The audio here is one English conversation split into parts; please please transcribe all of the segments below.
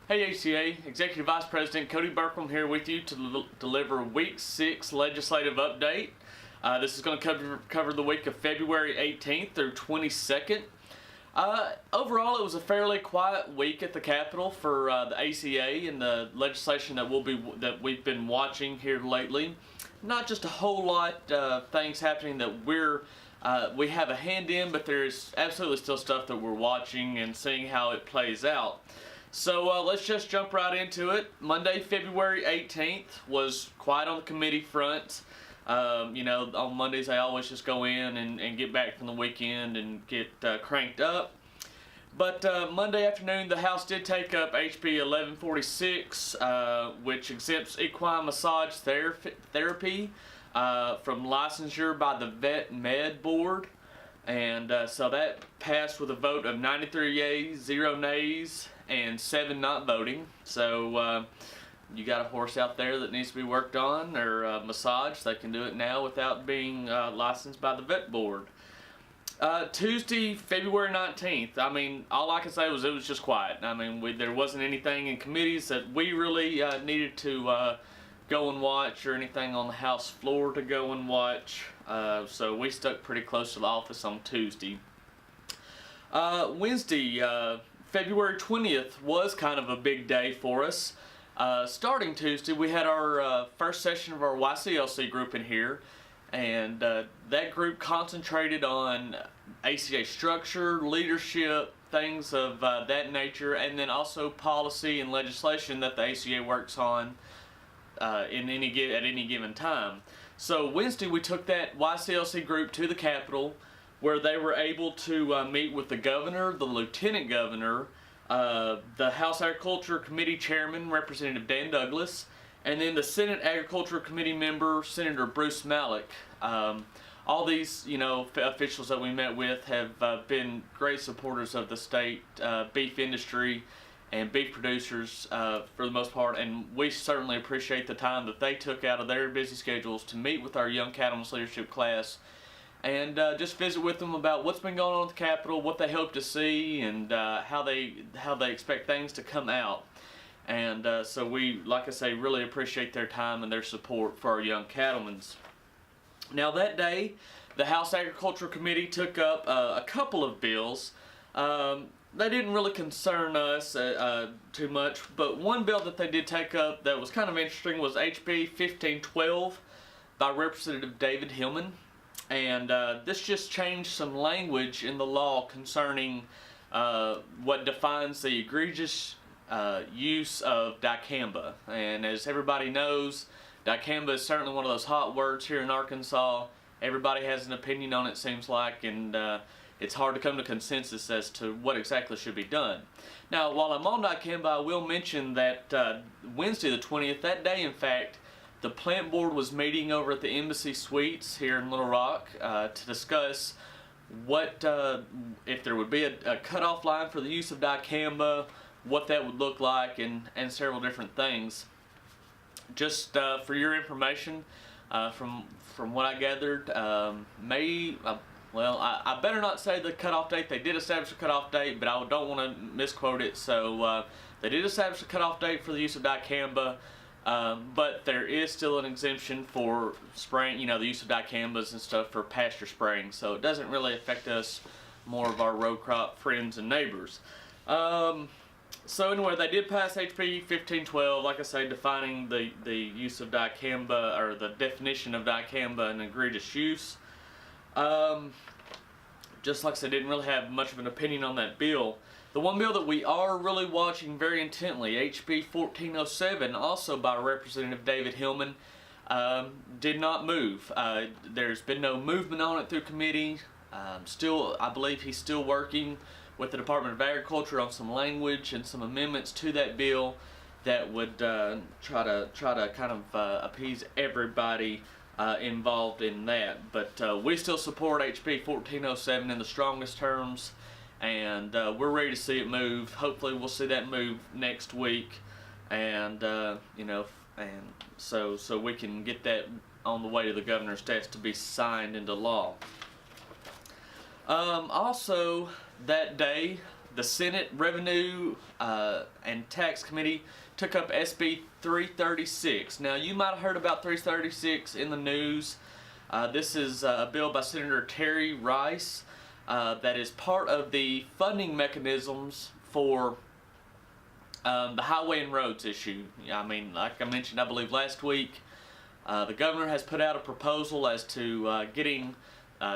Hey ACA, Executive Vice President Cody Burklam here with you to deliver Week 6 legislative update. This is going to cover the week of February 18th through 22nd. Overall, it was a fairly quiet week at the Capitol for the ACA and the legislation that we've been watching here lately. Not just a whole lot of things happening that we have a hand in, but there's absolutely still stuff that we're watching and seeing how it plays out. So let's just jump right into it. Monday, February 18th was quiet on the committee front. On Mondays I always just go in and get back from the weekend and get cranked up. But Monday afternoon the House did take up HB 1146, which exempts equine massage therapy from licensure by the Vet Med Board. And so that passed with a vote of 93 yeas, 0 nays, and 7 not voting. So you got a horse out there that needs to be worked on or massaged, they can do it now without being licensed by the vet board. Tuesday, February 19th, I mean, all I can say was it was just quiet. I mean, there wasn't anything in committees that we really needed to go and watch, or anything on the House floor to go and watch. So we stuck pretty close to the office on Tuesday. Wednesday, February 20th was kind of a big day for us. Starting Tuesday, we had our first session of our YCLC group in here, and that group concentrated on ACA structure, leadership, things of that nature, and then also policy and legislation that the ACA works on at any given time. So Wednesday we took that YCLC group to the Capitol, where they were able to meet with the governor, the lieutenant governor, the House Agriculture Committee Chairman, Representative Dan Douglas, and then the Senate Agriculture Committee member, Senator Bruce Malek. All these, officials that we met with have been great supporters of the state beef industry and beef producers for the most part, and we certainly appreciate the time that they took out of their busy schedules to meet with our young cattlemen's leadership class and just visit with them about what's been going on at the Capitol, what they hope to see, and how they expect things to come out. And so we, like I say, really appreciate their time and their support for our young cattlemen. Now that day, the House Agriculture Committee took up a couple of bills. They didn't really concern us too much, but one bill that they did take up that was kind of interesting was HB 1512 by Representative David Hillman. And this just changed some language in the law concerning what defines the egregious use of dicamba. And as everybody knows, dicamba is certainly one of those hot words here in Arkansas. Everybody has an opinion on it, seems like, and it's hard to come to consensus as to what exactly should be done. Now, while I'm on dicamba, I will mention that Wednesday the 20th, that day in fact, the plant board was meeting over at the Embassy Suites here in Little Rock to discuss what if there would be a cutoff line for the use of dicamba, what that would look like, and several different things. Just for your information, from what I gathered, I better not say the cutoff date. They did establish a cutoff date, but I don't want to misquote it. So they did establish a cutoff date for the use of dicamba, but there is still an exemption for spraying, the use of dicambas and stuff for pasture spraying. So it doesn't really affect us, more of our row crop friends and neighbors. So anyway, they did pass HB 1512, like I say, defining the use of dicamba, or the definition of dicamba, and egregious use. Just like I said, didn't really have much of an opinion on that bill. The one bill that we are really watching very intently, HB 1407, also by Representative David Hillman, did not move. There's been no movement on it through committee. I believe he's still working with the Department of Agriculture on some language and some amendments to that bill that would try to kind of appease everybody involved in that. But we still support HB 1407 in the strongest terms, and we're ready to see it move. Hopefully we'll see that move next week, and and so we can get that on the way to the governor's desk to be signed into law. Also that day, the Senate Revenue and Tax Committee took up SB 336. Now, you might have heard about 336 in the news. This is a bill by Senator Terry Rice that is part of the funding mechanisms for the highway and roads issue. I mean, like I mentioned, I believe last week, the governor has put out a proposal as to getting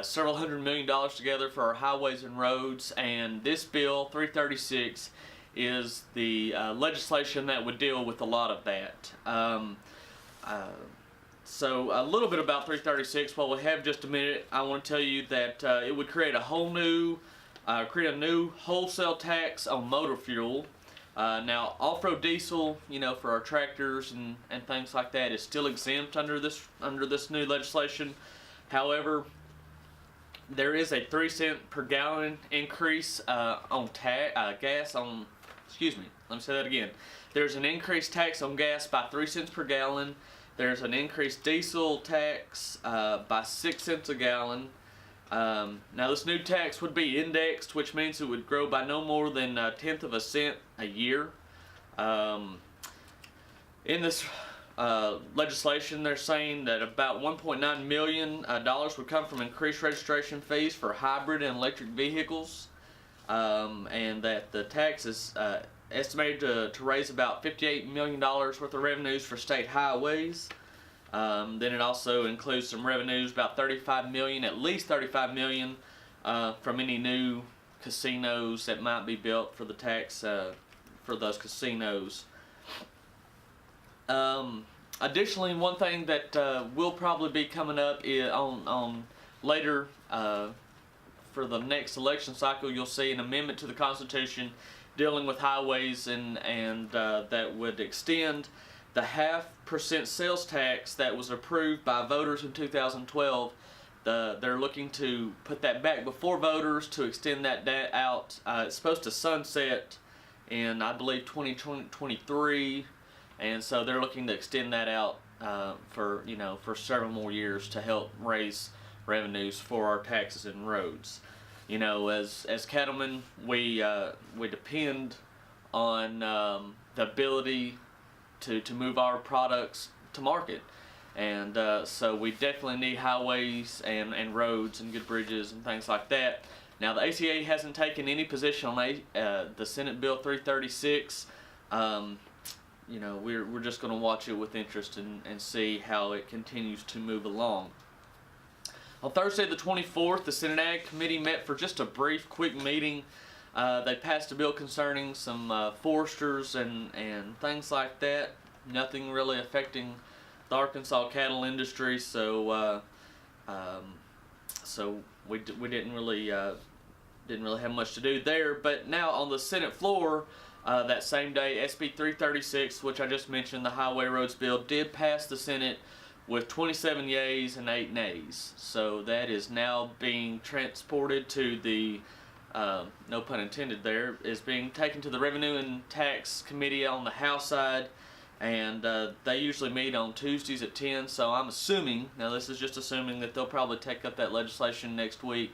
several $100 million together for our highways and roads, and this bill 336 is the legislation that would deal with a lot of that. So a little bit about 336. While we have just a minute, I want to tell you that it would create a new wholesale tax on motor fuel. Now, off-road diesel, for our tractors and things like that, is still exempt under this new legislation. However, there is a 3-cent per gallon increase on gas on. Excuse me. Let me say that again. There's an increased tax on gas by 3 cents per gallon. There's an increased diesel tax by 6 cents a gallon. Now, this new tax would be indexed, which means it would grow by no more than 1/10 of a cent a year. In this legislation, they're saying that about $1.9 million would come from increased registration fees for hybrid and electric vehicles, and that the tax is estimated to raise about $58 million worth of revenues for state highways. Then it also includes some revenues, about $35 million, at least $35 million, from any new casinos that might be built for the tax for those casinos. Additionally, one thing that will probably be coming up on later for the next election cycle, you'll see an amendment to the Constitution dealing with highways, and that would extend the 0.5% sales tax that was approved by voters in 2012. They're looking to put that back before voters to extend that out. It's supposed to sunset in, I believe, 2023, and so they're looking to extend that out for several more years to help raise revenues for our taxes and roads. As cattlemen, we depend on the ability to move our products to market, and so we definitely need highways and roads and good bridges and things like that. Now, the ACA hasn't taken any position on the Senate Bill 336. We're just going to watch it with interest and see how it continues to move along. On Thursday the 24th, the Senate Ag Committee met for just a brief, quick meeting. They passed a bill concerning some foresters and things like that. Nothing really affecting the Arkansas cattle industry, so we didn't really have much to do there. But now on the Senate floor, that same day, SB 336, which I just mentioned, the Highway Roads Bill, did pass the Senate with 27 yeas and 8 nays. So that is now being transported to the, no pun intended there, is being taken to the Revenue and Tax Committee on the House side, and they usually meet on Tuesdays at 10, so I'm assuming, now this is just assuming, that they'll probably take up that legislation next week,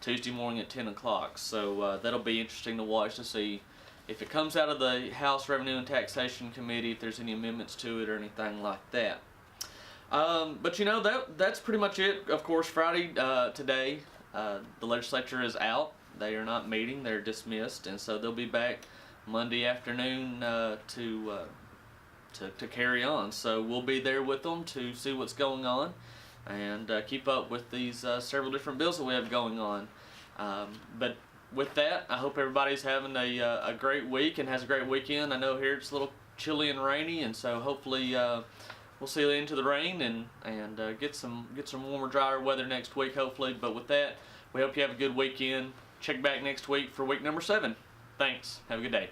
Tuesday morning at 10 o'clock. So that'll be interesting to watch to see if it comes out of the House Revenue and Taxation Committee, if there's any amendments to it or anything like that. But that's pretty much it. Of course, Friday today, the legislature is out. They are not meeting. They're dismissed, and so they'll be back Monday afternoon to carry on. So we'll be there with them to see what's going on and keep up with these several different bills that we have going on. But with that, I hope everybody's having a great week and has a great weekend. I know here it's a little chilly and rainy, and so hopefully we'll see you into the rain and get some warmer, drier weather next week, hopefully. But with that, we hope you have a good weekend. Check back next week for week number 7. Thanks. Have a good day.